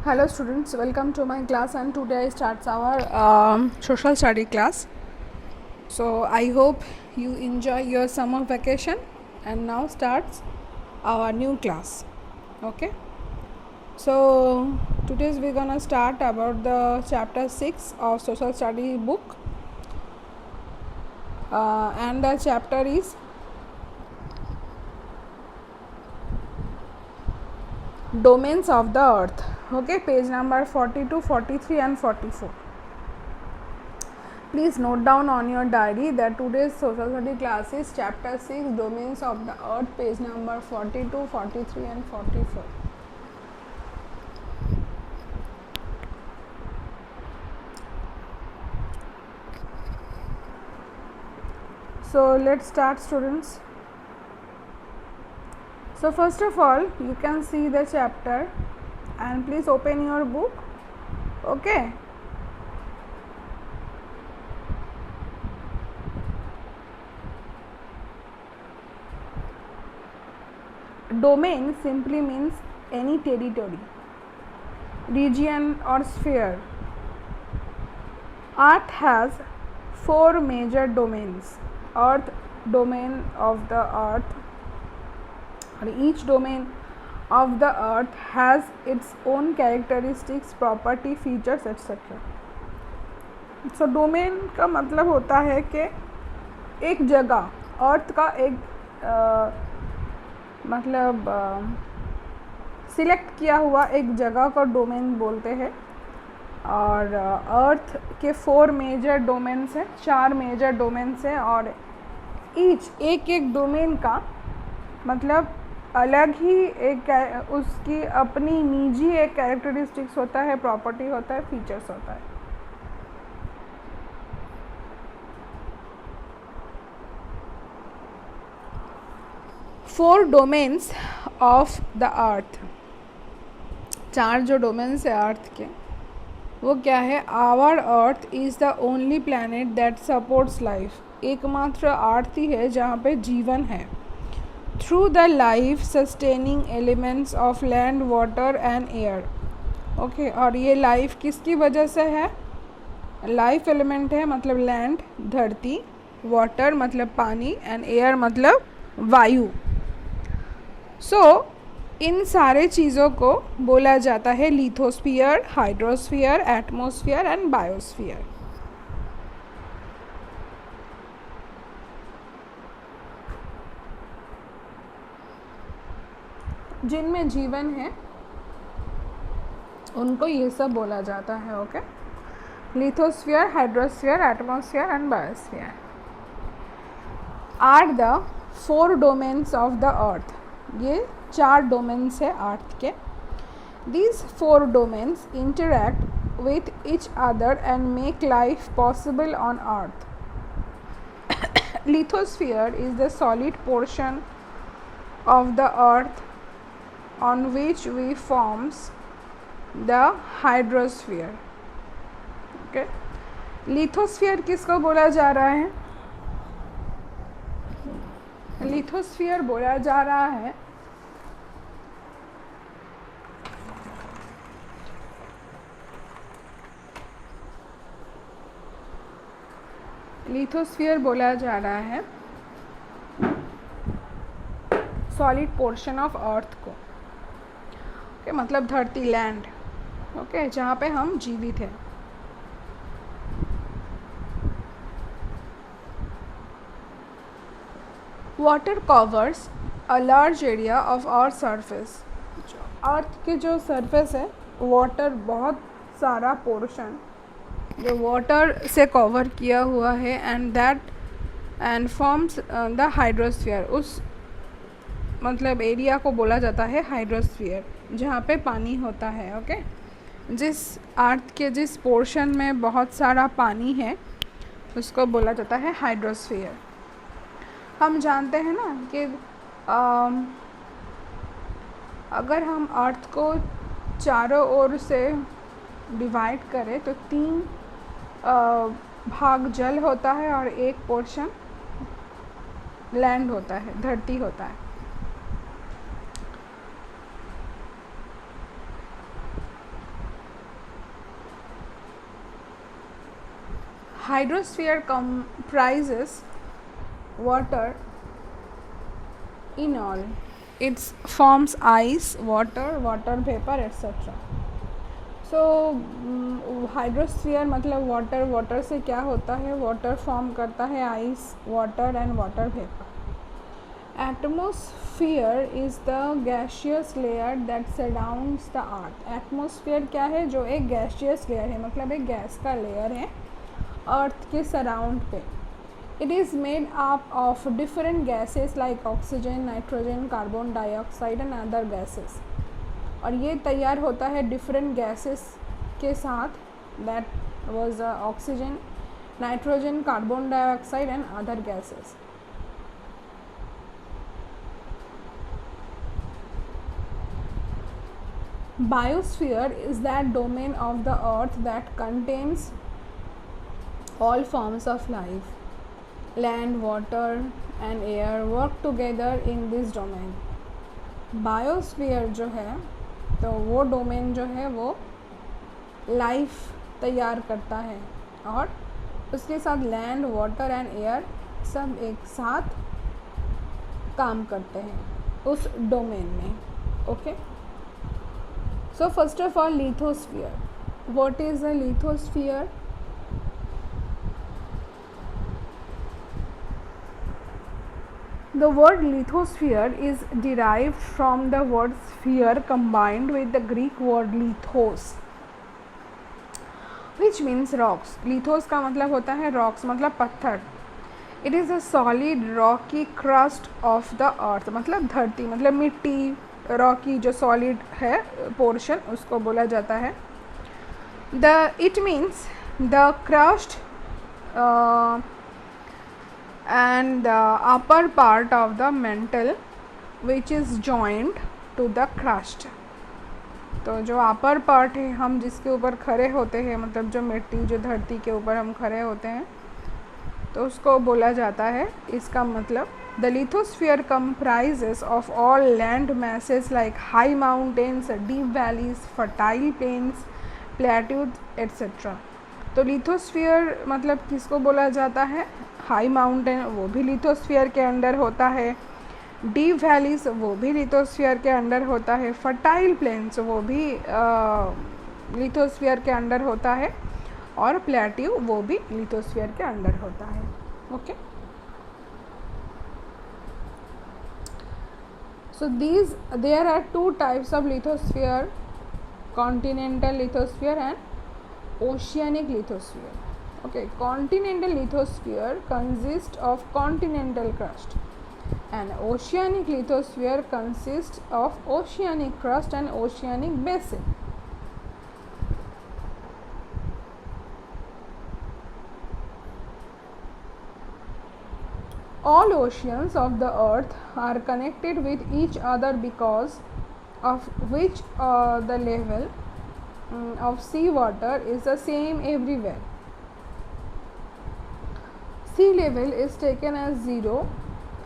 Hello students, welcome to my class, and today starts our social study class. So I hope you enjoy your summer vacation, and now starts our new class. Okay, so today we're gonna start about the chapter 6 of social study book, and the chapter is domains of the earth. Okay, page number 42, 43 and 44. Please note down on your diary that today's social study class is chapter 6 domains of the earth, page number 42, 43 and 44. So let's start, students. So first of all, you can see the chapter and please open your book. Okay. Domain simply means any territory, region or sphere. Earth has 4 major domains. Earth, domain of the earth, or each domain of the earth has its own characteristics, property, features, etc. So domain का मतलब होता है कि एक जगह, अर्थ का एक मतलब सिलेक्ट किया हुआ एक जगह को डोमेन बोलते हैं। और अर्थ के 4 मेजर डोमेन्स हैं, 4 मेजर डोमेन्स हैं, और एक डोमेन का मतलब अलग ही एक उसकी अपनी निजी एक कैरेक्टरिस्टिक्स होता है, प्रॉपर्टी होता है, फीचर्स होता है। Four domains of the earth, 4 जो डोमेन्स है अर्थ के, वो क्या है? Our earth is the only planet that supports life, एकमात्र अर्थ ही है जहाँ पे जीवन है। Through the life sustaining elements of land, water and air. Okay, और ये लाइफ किसकी वजह से है? लाइफ एलिमेंट है मतलब लैंड, धरती, वाटर मतलब पानी, एंड एयर मतलब वायु। सो इन सारे चीज़ों को बोला जाता है lithosphere, hydrosphere, atmosphere and biosphere. जिनमें जीवन है उनको ये सब बोला जाता है। Okay, lithosphere, hydrosphere, atmosphere and biosphere are the 4 domains of the earth. ये 4 डोमेन्स है अर्थ के। These 4 domains interact with each other and make life possible on earth. Lithosphere is the solid portion of the earth on which we forms the hydrosphere. Okay, lithosphere किसको बोला जा रहा है? Lithosphere बोला जा रहा है सॉलिड पोर्शन ऑफ अर्थ को। ओके, मतलब धरती, लैंड। ओके, जहाँ पे हम जीवित हैं। Water covers a large area of our surface. Earth के जो सरफेस है, वाटर बहुत सारा पोर्शन जो वाटर से कवर किया हुआ है, एंड फॉर्म्स द हाइड्रोस्फीयर। उस मतलब एरिया को बोला जाता है हाइड्रोस्फीयर, जहाँ पे पानी होता है। ओके, जिस अर्थ के जिस पोर्शन में बहुत सारा पानी है उसको बोला जाता है हाइड्रोस्फीयर। हम जानते हैं ना कि अगर हम अर्थ को चारों ओर से डिवाइड करें तो 3 भाग जल होता है और 1 पोर्शन लैंड होता है, धरती होता है। hydrosphere comprises water in all. It forms ice, water, water vapor, etc. So hydrosphere मतलब वाटर, वाटर से क्या होता है, वाटर फॉर्म करता है ice, water and water vapour. Atmosphere is the gaseous layer that surrounds the earth. Atmosphere क्या है, जो एक गैशियस लेयर है, मतलब एक गैस का लेयर है अर्थ के सराउंड पे. It is made up of different gases like oxygen, nitrogen, carbon dioxide and other gases. और ये तैयार होता है डिफरेंट गैसेस के साथ, that was oxygen, nitrogen, carbon dioxide and other gases. Biosphere is that domain of the earth that contains all forms of life. Land, water and air work together in this domain. Biosphere जो है, तो वो domain जो है वो life तैयार करता है और उसके साथ लैंड, वाटर एंड एयर सब एक साथ काम करते हैं उस डोमेन में. Okay, so first of all lithosphere. What is a lithosphere? The word lithosphere is derived from the word sphere combined with the Greek word lithos, which means rocks. Lithos का मतलब होता है rocks, मतलब पत्थर. It is a solid rocky crust of the earth, मतलब धरती, मतलब मिट्टी, rocky जो solid है portion, उसको बोला जाता है. It means the crust and the upper part of the mantle which is joined to the crust. तो जो अपर पार्ट है, हम जिसके ऊपर खड़े होते हैं, मतलब जो मिट्टी, जो धरती के ऊपर हम खड़े होते हैं, तो उसको बोला जाता है. इसका मतलब the lithosphere comprises of all land masses like high mountains, deep valleys, fertile plains, plateaus etc. तो लिथोस्फीयर मतलब किसको बोला जाता है? हाई माउंटेन, वो भी लिथोस्फीयर के अंडर होता है. डीप वैलीज, वो भी लिथोस्फीयर के अंडर होता है. फर्टाइल प्लेन्स, वो भी लिथोस्फीयर के अंडर होता है. और प्लेट्यू, वो भी लिथोस्फीयर के अंडर होता है. Okay, so there are two types of lithosphere, continental lithosphere and oceanic lithosphere. Okay, continental lithosphere consists of continental crust and oceanic lithosphere consists of oceanic crust and oceanic basin. All oceans of the earth are connected with each other because of which the level of sea water is the same everywhere. Sea level is taken as zero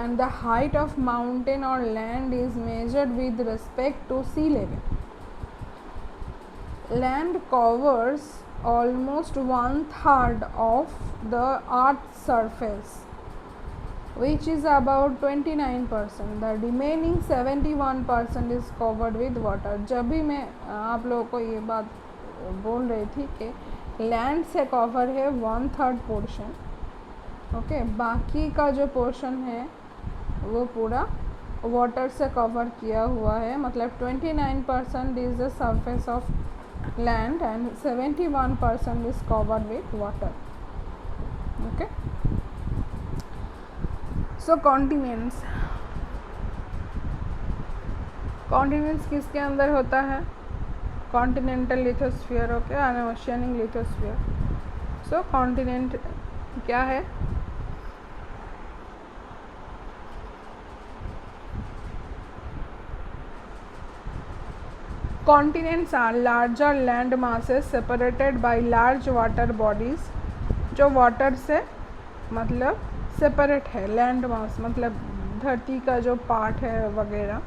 and the height of mountain or land is measured with respect to sea level. Land covers almost 1/3 of the earth's surface, which is about 29%. The remaining 71% is covered with water. जब भी मैं आप लोगों को ये बात बोल रही थी कि लैंड से कवर है 1/3 पोर्शन, ओके, बाकी का जो पोर्शन है वो पूरा वाटर से कवर किया हुआ है. मतलब 29% is the surface of land and 71% is covered with water. Okay, so continents. Continents किसके अंदर होता है? Continental lithosphere, okay, and oceanic lithosphere. So continent क्या है? Continents are larger land masses separated by large water bodies. जो water से मतलब separate है, लैंड मास मतलब धरती का जो पार्ट है वगैरह.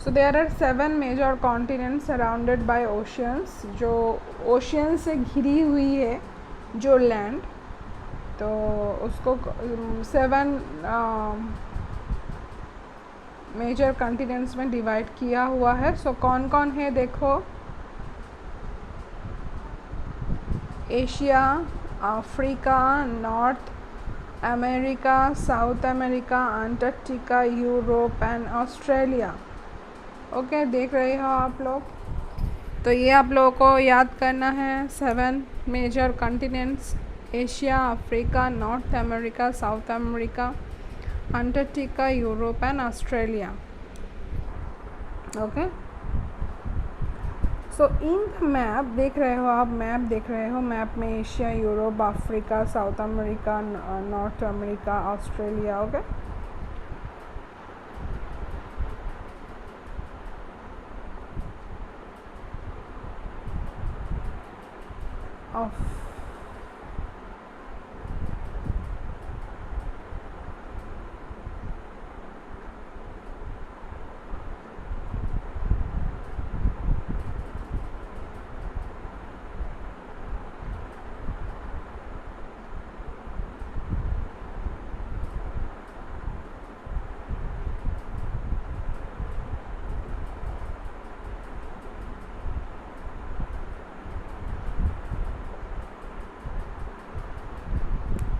So there are 7 major continents surrounded by oceans. जो ओशियन से घिरी हुई है जो लैंड, तो उसको 7 मेजर कॉन्टिनेंट्स में डिवाइड किया हुआ है। सो कौन कौन है देखो, Asia, Africa, North America, South America, Antarctica, Europe and Australia. Okay, देख रहे हो आप लोग। तो ये आप लोगों को याद करना है 7 major continents, Asia, Africa, North America, South America, Antarctica, Europe and Australia. Okay, so in the map देख रहे हो आप, मैप देख रहे हो, मैप में Asia, Europe, Africa, south America, north America, Australia. Okay, of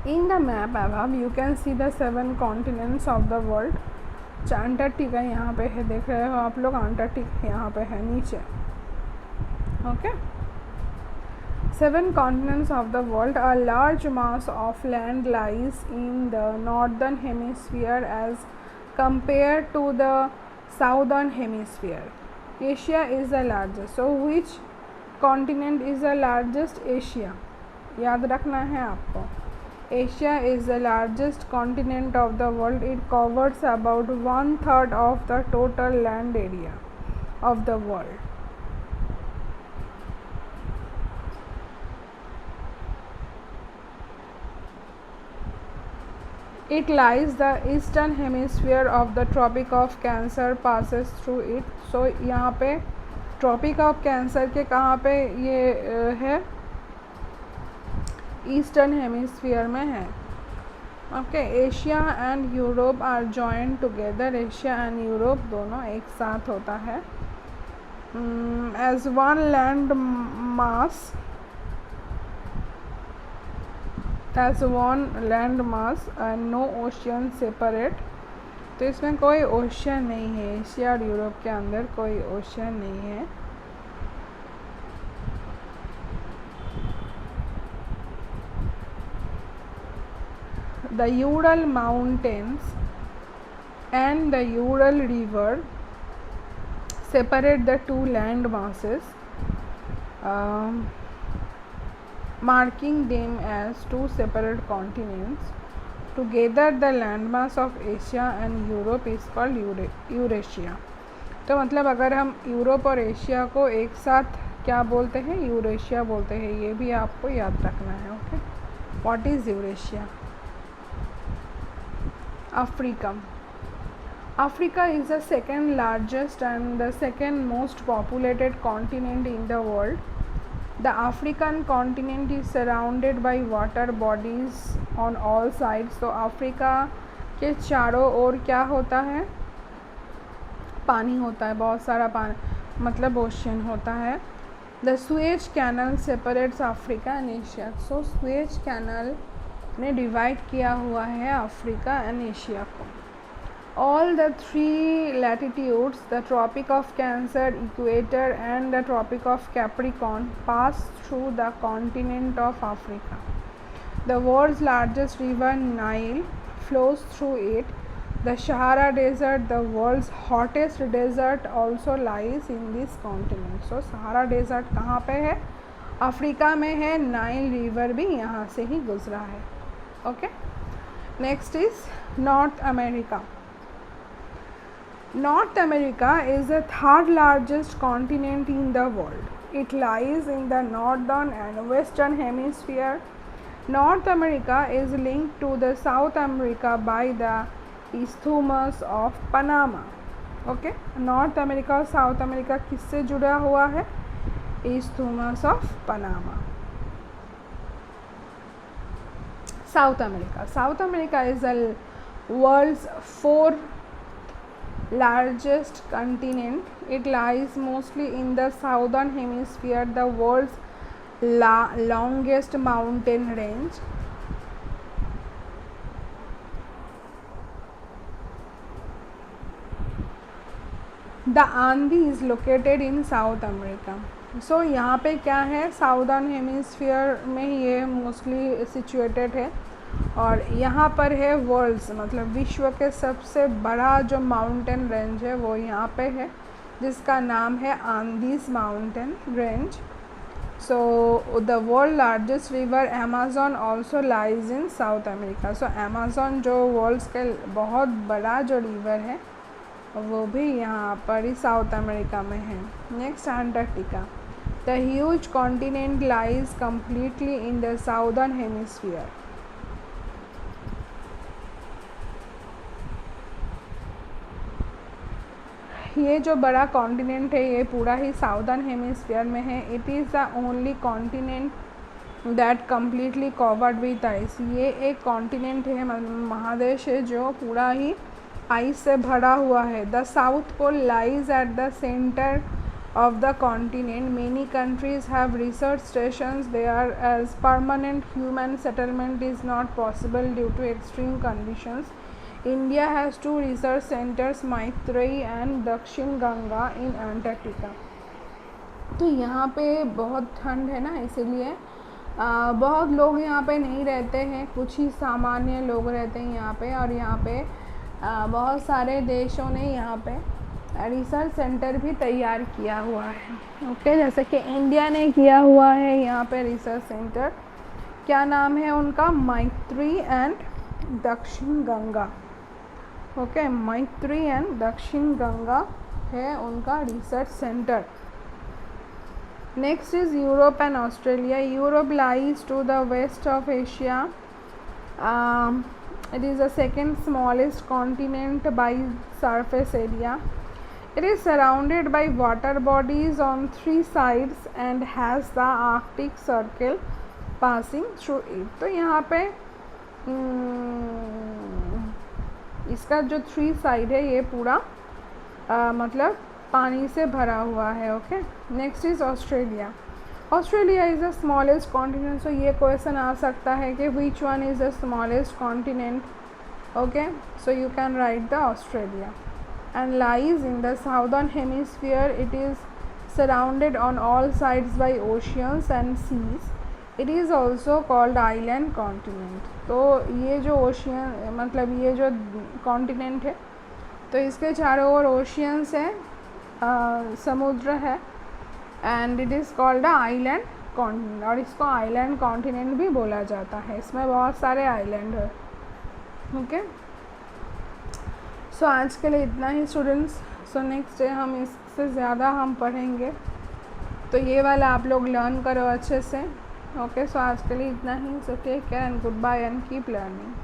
in the map above you can see the 7 continents of the world। Antarctica यहाँ पे है, देख रहे हो आप लोग, अंटार्कटिका यहाँ पे है नीचे। Okay, 7 continents of the world। A large mass of land lies in the northern hemisphere as compared to the southern hemisphere। Asia is the largest। So which continent is the largest? Asia। याद रखना है आपको। Asia is the largest continent of the world। It covers about 1/3 of the total land area of the world। It lies the eastern hemisphere of the Tropic of Cancer passes through it। So यहाँ पे Tropic of Cancer के कहाँ पे ये है? Eastern hemisphere में है। Okay, Asia and Europe are joint together. Asia and Europe दोनों एक साथ होता है as one land mass, as one land mass and no ocean separate. तो इसमें कोई ओशियन नहीं है, एशिया और यूरोप के अंदर कोई ओशियन नहीं है। The Ural Mountains and the Ural River separate the two land masses, marking them as two separate continents। Together the landmass of Asia and Europe is called Eurasia। तो मतलब अगर हम यूरोप और एशिया को एक साथ क्या बोलते हैं? यूरेशिया बोलते हैं। ये भी आपको याद रखना है। Okay, what is Eurasia? Africa। Africa is the second largest and the second most populated continent in the world। The African continent is surrounded by water bodies on all sides। तो Africa के चारों ओर क्या होता है? पानी होता है, बहुत सारा पानी, मतलब ओशियन होता है। The Suez Canal separates Africa and Asia। So Suez Canal ने डिवाइड किया हुआ है अफ्रीका एंड एशिया को। All the 3 latitudes, the Tropic of Cancer, equator and the Tropic of Capricorn pass through the continent of Africa. The world's largest river Nile flows through it. The Sahara desert, the world's hottest desert, also lies in this continent. So Sahara desert कहाँ पे है? Africa में है। Nile river भी यहाँ से ही गुजरा है। Okay, next is north America. North America is the 3rd largest continent in the world। It lies in the northern and western hemisphere। North America is linked to the South America by the Isthmus of Panama। Okay, north America और south America किससे जुड़ा हुआ है? Isthmus of Panama। South America. South America is the world's fourth largest continent. It lies mostly in the southern hemisphere, the world's longest mountain range. The Andes is located in South America. सो यहाँ पे क्या है, southern hemisphere में ये mostly situated है और यहाँ पर है वर्ल्ड्स मतलब विश्व के सबसे बड़ा जो माउंटेन रेंज है वो यहाँ पे है, जिसका नाम है Andes mountain range. So the world largest river Amazon also lies in South America. So Amazon जो वर्ल्ड्स के बहुत बड़ा जो रिवर है वो भी यहाँ पर ही साउथ अमेरिका में है. Next, Antarctica. The huge continent lies completely in the southern hemisphere. ये जो बड़ा कॉन्टिनेंट है ये पूरा ही साउदर्न हेमिस्फीयर में है. It is the only continent that completely covered with ice. ये एक कॉन्टिनेंट है, महादेश है जो पूरा ही आइस से भरा हुआ है. The South Pole lies at the centre of the continent. Many countries have research stations there as permanent human settlement is not possible due to extreme conditions. India has two research centers, Maitreyi and Dakshin Ganga in Antarctica. तो यहाँ पे बहुत ठंड है ना, इसीलिए बहुत लोग यहाँ पे नहीं रहते हैं, कुछ ही सामान्य लोग रहते हैं यहाँ पे. और यहाँ पे बहुत सारे देशों ने यहाँ पे रिसर्च सेंटर भी तैयार किया हुआ है. ओके, जैसे कि इंडिया ने किया हुआ है यहाँ पे रिसर्च सेंटर. क्या नाम है उनका? मैत्री एंड दक्षिण गंगा. ओके, मैत्री एंड दक्षिण गंगा है उनका research centre. Next is Europe and Australia. Europe lies to the west of Asia. It is the second smallest continent by surface area. It is surrounded by water bodies on 3 sides and has the Arctic Circle passing through it. तो यहाँ पे इसका जो 3 side है ये पूरा मतलब पानी से भरा हुआ है. Okay, next is Australia. Australia is the smallest continent. So ये क्वेश्चन आ सकता है कि which one is the smallest continent. Okay, so you can write the Australia. And lies in the southern hemisphere. It is surrounded on all sides by oceans and seas. It is also called island continent. तो ये जो ocean मतलब ये जो continent है तो इसके चारों ओर ओशियंस है, समुद्र है, and it is called island continent. और इसको आइलैंड कॉन्टिनेंट भी बोला जाता है. इसमें बहुत सारे आइलैंड है. ओके, सो आज के लिए इतना ही स्टूडेंट्स. सो नेक्स्ट डे हम इससे ज़्यादा हम पढ़ेंगे, तो ये वाला आप लोग लर्न करो अच्छे से. ओके, सो आज के लिए इतना ही. So take care and goodbye and keep learning.